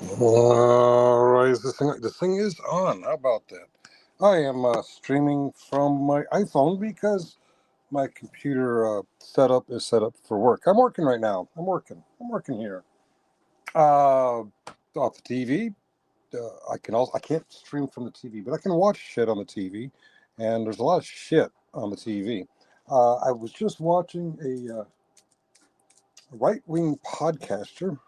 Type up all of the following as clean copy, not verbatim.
All right, this thing is on. How about that? I am streaming from my iPhone because my computer setup is set up for work. I'm working right now. I'm working here. Off the TV. I can't stream from the TV, but I can watch shit on the TV, and there's a lot of shit on the TV. I was just watching a right wing podcaster.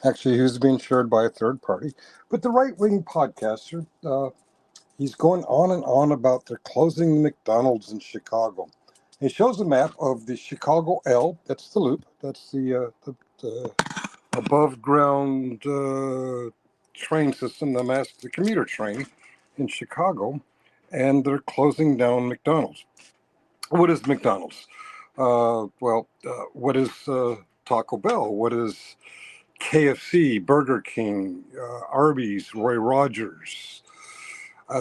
Actually, he was being shared by a third party, but the right wing podcaster. He's going on and on about they're closing McDonald's in Chicago. He shows a map of the Chicago L. That's the loop. That's the above ground train system, the commuter train in Chicago, and they're closing down McDonald's. What is McDonald's? What is Taco Bell? What is KFC, Burger King, Arby's, Roy Rogers?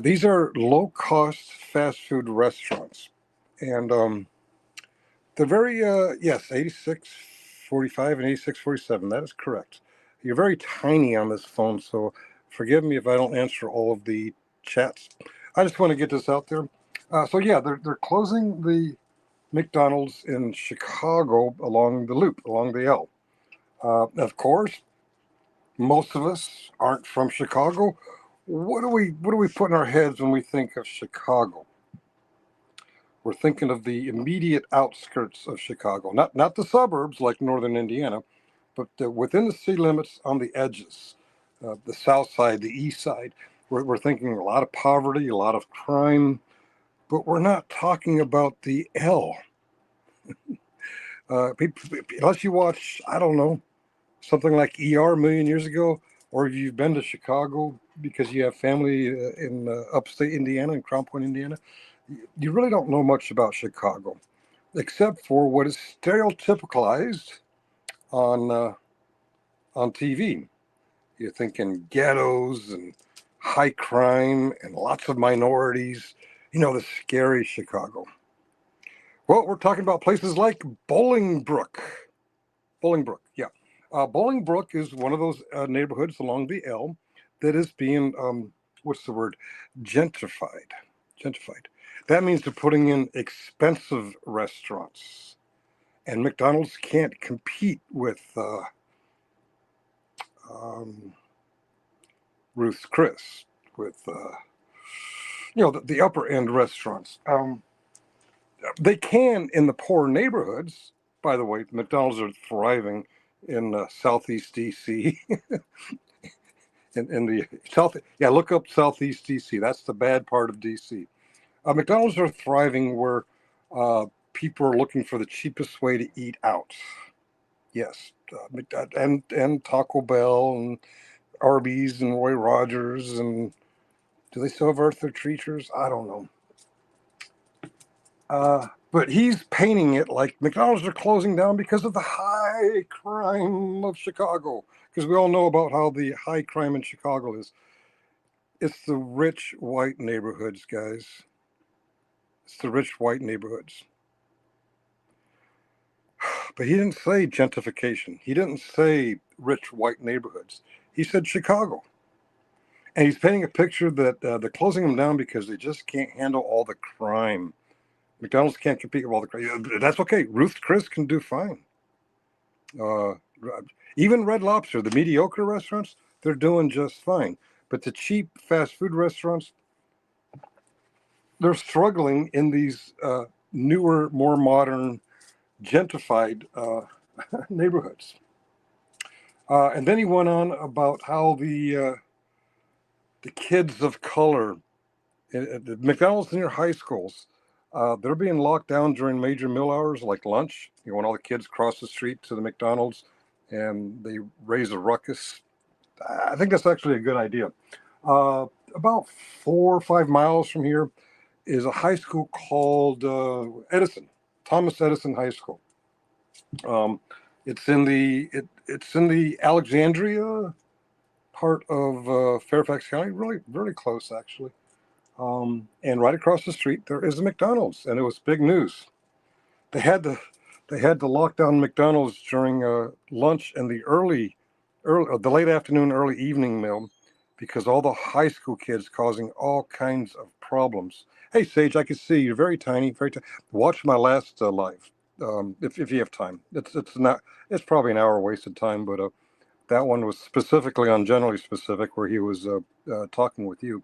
These are low cost fast food restaurants. And they're very, yes, 8645 and 8647. That is correct. You're very tiny on this phone, so forgive me if I don't answer all of the chats. I just want to get this out there. So, they're closing the McDonald's in Chicago along the loop, along the L. Of course, most of us aren't from Chicago. What do we put in our heads when we think of Chicago? We're thinking of the immediate outskirts of Chicago, not the suburbs like northern Indiana, but within the city limits on the edges, the south side, the east side. We're thinking a lot of poverty, a lot of crime, but we're not talking about the L. Unless you watch, I don't know, something like ER a million years ago, or if you've been to Chicago because you have family in upstate Indiana, in Crown Point, Indiana, you really don't know much about Chicago, except for what is stereotypicalized on TV. You're thinking ghettos and high crime and lots of minorities. The scary Chicago. Well, we're talking about places like Bolingbrook. Bolingbrook, yeah. Bolingbrook is one of those neighborhoods along the L that is being, what's the word, gentrified. Gentrified. That means they're putting in expensive restaurants. And McDonald's can't compete with um, Ruth's Chris, with, the upper end restaurants. They can in the poor neighborhoods. By the way, McDonald's are thriving in Southeast DC. in the south, yeah, look up Southeast DC. That's the bad part of DC. McDonald's are thriving where people are looking for the cheapest way to eat out. Yes, and Taco Bell and Arby's and Roy Rogers, and do they still have Arthur Treachers? I don't know. But he's painting it like McDonald's are closing down because of the high crime of Chicago. Because we all know about how the high crime in Chicago is. It's the rich white neighborhoods, guys. It's the rich white neighborhoods. But he didn't say gentrification. He didn't say rich white neighborhoods. He said Chicago. And he's painting a picture that they're closing them down because they just can't handle all the crime. McDonald's can't compete with all the crime. That's okay. Ruth's Chris can do fine. Uh, Even Red Lobster, the mediocre restaurants, they're doing just fine. But the cheap fast food restaurants, they're struggling in these newer, more modern, gentrified neighborhoods. And then he went on about how the kids of color at the McDonald's near high schools, they're being locked down during major meal hours like lunch. When all the kids cross the street to the McDonald's and they raise a ruckus. I think that's actually a good idea. About 4 or 5 miles from here is a high school called Edison, Thomas Edison High School. Um, it's in the Alexandria part of Fairfax County, really really close actually. And right across the street there is a McDonald's, and it was big news. They had to they had to lock down McDonald's during lunch and the early the late afternoon, early evening meal, because all the high school kids causing all kinds of problems. Hey, Sage, I can see you're very tiny, very tiny. Watch my last live, if you have time. It's probably an hour wasted time, but that one was specifically on Generally Specific, where he was talking with you.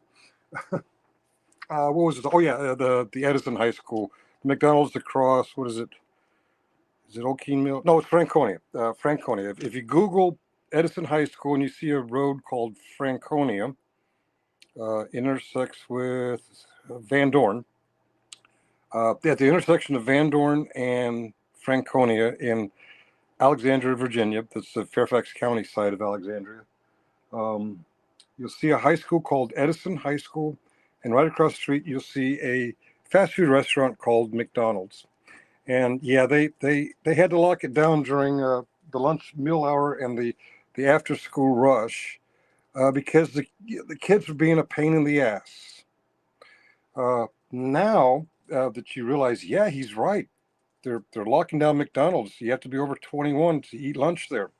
What was it? Oh yeah, the Edison High School, McDonald's across. What is it? Is it Oakeen Mill? No, it's Franconia. Franconia. If you Google Edison High School and you see a road called Franconia, intersects with Van Dorn. At the intersection of Van Dorn and Franconia in Alexandria, Virginia, that's the Fairfax County side of Alexandria, you'll see a high school called Edison High School, and right across the street you'll see a fast food restaurant called McDonald's. And yeah, they had to lock it down during the lunch meal hour and the after school rush because the kids were being a pain in the ass. Now that you realize, yeah, he's right. They're locking down McDonald's. You have to be over 21 to eat lunch there.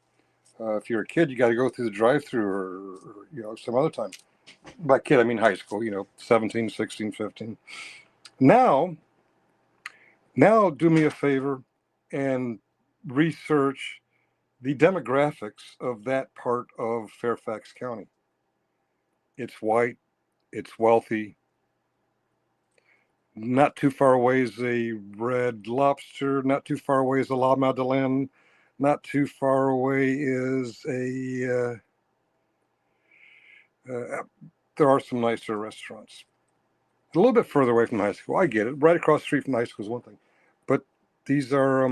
If you're a kid, you got to go through the drive-through or some other time. By kid, I mean high school. 17, 16, 15. Now do me a favor and research the demographics of that part of Fairfax County. It's white, it's wealthy. Not too far away is a Red Lobster. Not too far away is a La Madeleine. Not too far away is there are some nicer restaurants. A little bit further away from high school. I get it. Right across the street from high school is one thing. But these are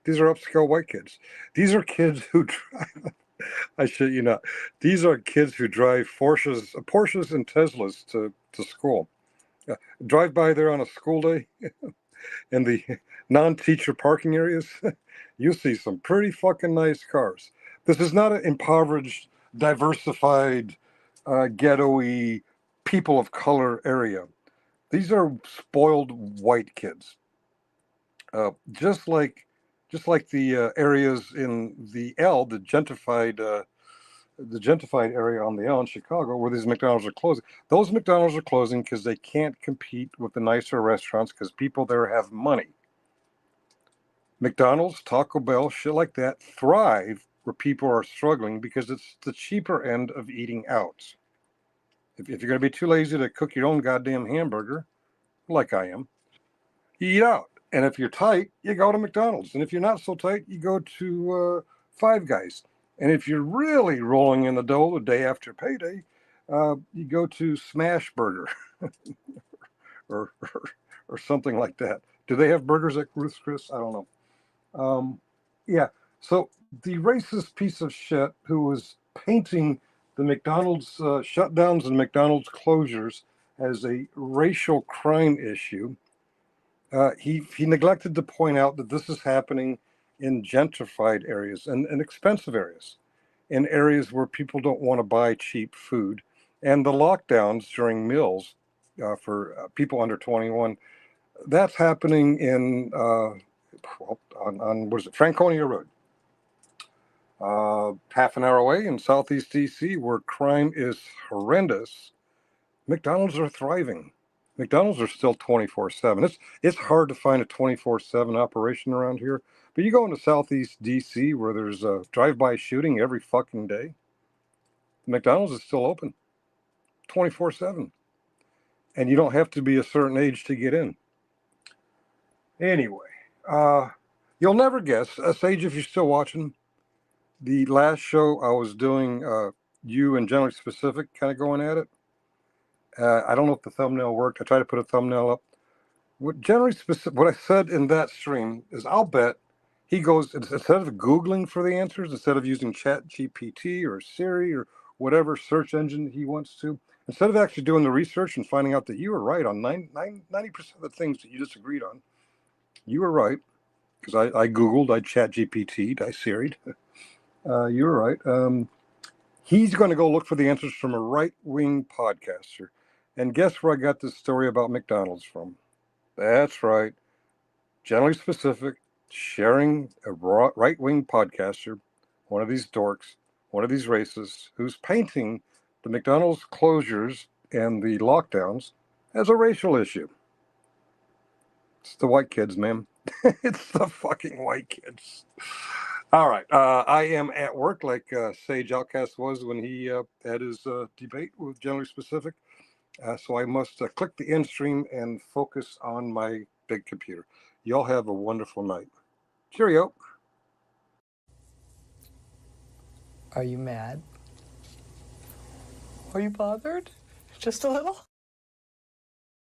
upscale white kids. These are kids who drive. I shit you not. These are kids who drive Porsches and Teslas to school. Drive by there on a school day in the non-teacher parking areas. You'll see some pretty fucking nice cars. This is not an impoverished, diversified, ghetto-y, people of color area. These are spoiled white kids. Just like the areas in the gentrified area on the L in Chicago, where these McDonald's are closing. Those McDonald's are closing because they can't compete with the nicer restaurants because people there have money. McDonald's, Taco Bell, shit like that thrive where people are struggling because it's the cheaper end of eating out. If you're going to be too lazy to cook your own goddamn hamburger, like I am, you eat out. And if you're tight, you go to McDonald's. And if you're not so tight, you go to Five Guys. And if you're really rolling in the dough the day after payday, you go to Smash Burger or something like that. Do they have burgers at Ruth's Chris? I don't know. Yeah. So the racist piece of shit who was painting the McDonald's shutdowns and McDonald's closures as a racial crime issue, he neglected to point out that this is happening in gentrified areas and expensive areas, in areas where people don't want to buy cheap food. And the lockdowns during meals for people under 21, that's happening in on what is it, Franconia Road, half an hour away in Southeast DC, where crime is horrendous. McDonald's are thriving. McDonald's are still 24/7. It's hard to find a 24/7 operation around here. But you go into Southeast DC where there's a drive-by shooting every fucking day. McDonald's is still open 24/7. And you don't have to be a certain age to get in. Anyway, you'll never guess, Sage, if you're still watching, the last show I was doing, you and Generally Specific kind of going at it. I don't know if the thumbnail worked. I tried to put a thumbnail up. What I said in that stream is, I'll bet he goes, instead of Googling for the answers, instead of using Chat GPT or Siri or whatever search engine he wants to, instead of actually doing the research and finding out that you were right on 90% of the things that you disagreed on, you were right, because I Googled, I Chat GPT'd, I Siri'd. You were right. He's going to go look for the answers from a right-wing podcaster. And guess where I got this story about McDonald's from? That's right. Generally Specific, sharing a right-wing podcaster, one of these dorks, one of these racists, who's painting the McDonald's closures and the lockdowns as a racial issue. It's the white kids, man. It's the fucking white kids. All right. I am at work like Sage Outcast was when he had his debate with Generally Specific. So I must click the end stream and focus on my big computer. Y'all have a wonderful night. Cheerio. Are you mad? Are you bothered? Just a little?